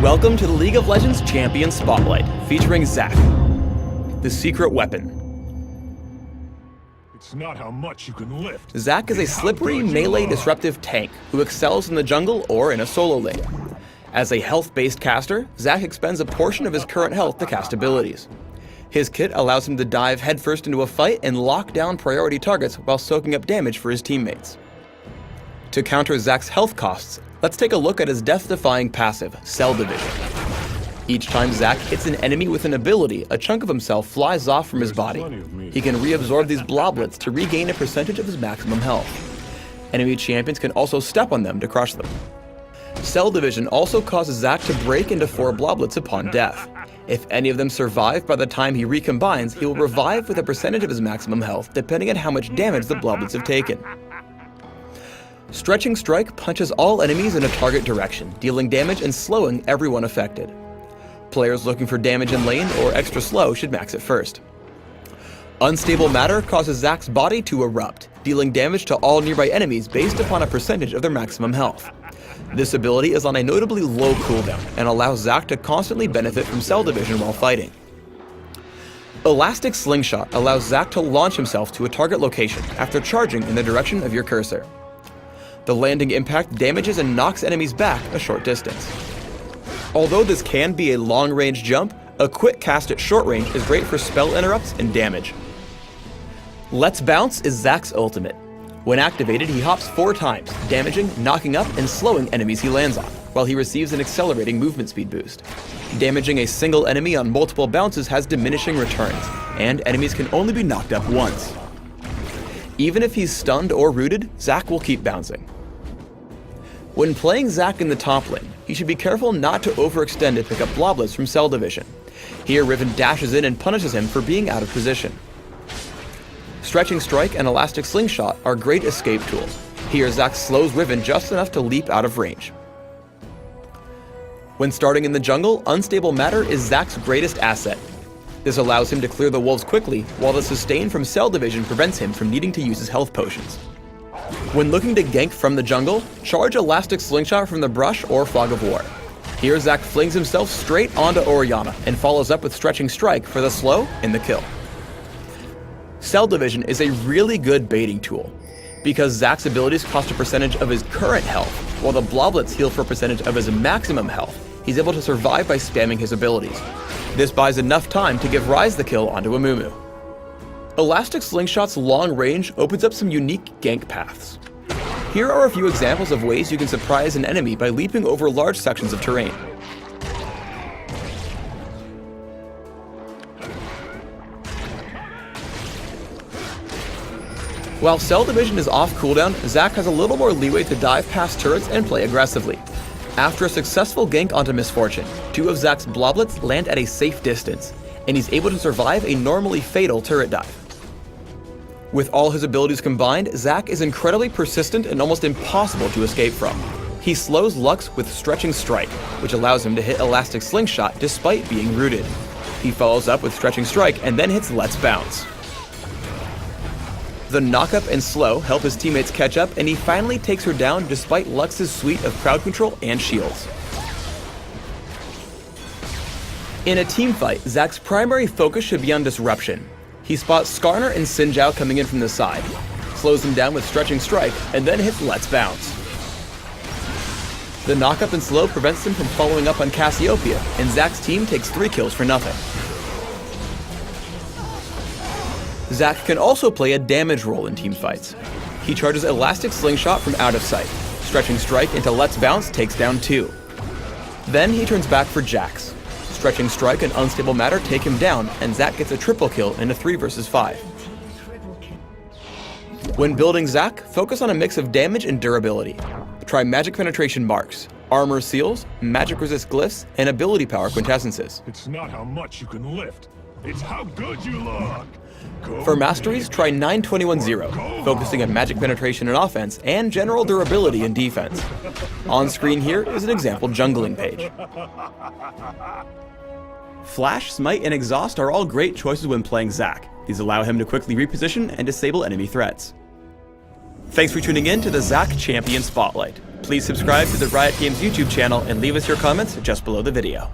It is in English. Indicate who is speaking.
Speaker 1: Welcome to the League of Legends Champion Spotlight, featuring Zac, the secret weapon.
Speaker 2: It's not how much you can lift.
Speaker 1: Zac is a slippery, melee disruptive tank who excels in the jungle or in a solo lane. As a health-based caster, Zac expends a portion of his current health to cast abilities. His kit allows him to dive headfirst into a fight and lock down priority targets while soaking up damage for his teammates. To counter Zac's health costs, let's take a look at his death-defying passive, Cell Division. Each time Zac hits an enemy with an ability, a chunk of himself flies off from his body. He can reabsorb these bloblets to regain a percentage of his maximum health. Enemy champions can also step on them to crush them. Cell Division also causes Zac to break into 4 bloblets upon death. If any of them survive by the time he recombines, he will revive with a percentage of his maximum health, depending on how much damage the bloblets have taken. Stretching Strike punches all enemies in a target direction, dealing damage and slowing everyone affected. Players looking for damage in lane or extra slow should max it first. Unstable Matter causes Zac's body to erupt, dealing damage to all nearby enemies based upon a percentage of their maximum health. This ability is on a notably low cooldown and allows Zac to constantly benefit from Cell Division while fighting. Elastic Slingshot allows Zac to launch himself to a target location after charging in the direction of your cursor. The landing impact damages and knocks enemies back a short distance. Although this can be a long-range jump, a quick cast at short range is great for spell interrupts and damage. Let's Bounce is Zac's ultimate. When activated, he hops 4 times, damaging, knocking up, and slowing enemies he lands on, while he receives an accelerating movement speed boost. Damaging a single enemy on multiple bounces has diminishing returns, and enemies can only be knocked up once. Even if he's stunned or rooted, Zac will keep bouncing. When playing Zac in the top lane, he should be careful not to overextend to pick up bloblets from Cell Division. Here, Riven dashes in and punishes him for being out of position. Stretching Strike and Elastic Slingshot are great escape tools. Here, Zac slows Riven just enough to leap out of range. When starting in the jungle, Unstable Matter is Zac's greatest asset. This allows him to clear the wolves quickly, while the sustain from Cell Division prevents him from needing to use his health potions. When looking to gank from the jungle, charge Elastic Slingshot from the brush or Fog of War. Here, Zac flings himself straight onto Orianna and follows up with Stretching Strike for the slow and the kill. Cell Division is a really good baiting tool. Because Zac's abilities cost a percentage of his current health, while the bloblets heal for a percentage of his maximum health, he's able to survive by spamming his abilities. This buys enough time to give Ryze the kill onto Amumu. Elastic Slingshot's long range opens up some unique gank paths. Here are a few examples of ways you can surprise an enemy by leaping over large sections of terrain. While Cell Division is off cooldown, Zac has a little more leeway to dive past turrets and play aggressively. After a successful gank onto Misfortune, 2 of Zac's bloblets land at a safe distance, and he's able to survive a normally fatal turret dive. With all his abilities combined, Zac is incredibly persistent and almost impossible to escape from. He slows Lux with Stretching Strike, which allows him to hit Elastic Slingshot despite being rooted. He follows up with Stretching Strike and then hits Let's Bounce. The knockup and slow help his teammates catch up, and he finally takes her down despite Lux's suite of crowd control and shields. In a teamfight, Zac's primary focus should be on disruption. He spots Skarner and Xin Zhao coming in from the side, slows them down with Stretching Strike, and then hits Let's Bounce. The knockup and slow prevents him from following up on Cassiopeia, and Zac's team takes 3 kills for nothing. Zac can also play a damage role in teamfights. He charges Elastic Slingshot from out of sight. Stretching Strike into Let's Bounce takes down 2. Then he turns back for Jax. Stretching Strike and Unstable Matter take him down, and Zac gets a triple kill in a 3 vs 5. When building Zac, focus on a mix of damage and durability. Try Magic Penetration marks, Armor seals, Magic Resist glyphs, and Ability Power quintessences.
Speaker 2: It's not how much you can lift. It's how good you look.
Speaker 1: For masteries, try 9-21-0, focusing on magic penetration and offense, and general durability and defense. On screen here is an example jungling page. Flash, Smite, and Exhaust are all great choices when playing Zac. These allow him to quickly reposition and disable enemy threats. Thanks for tuning in to the Zach Champion Spotlight. Please subscribe to the Riot Games YouTube channel and leave us your comments just below the video.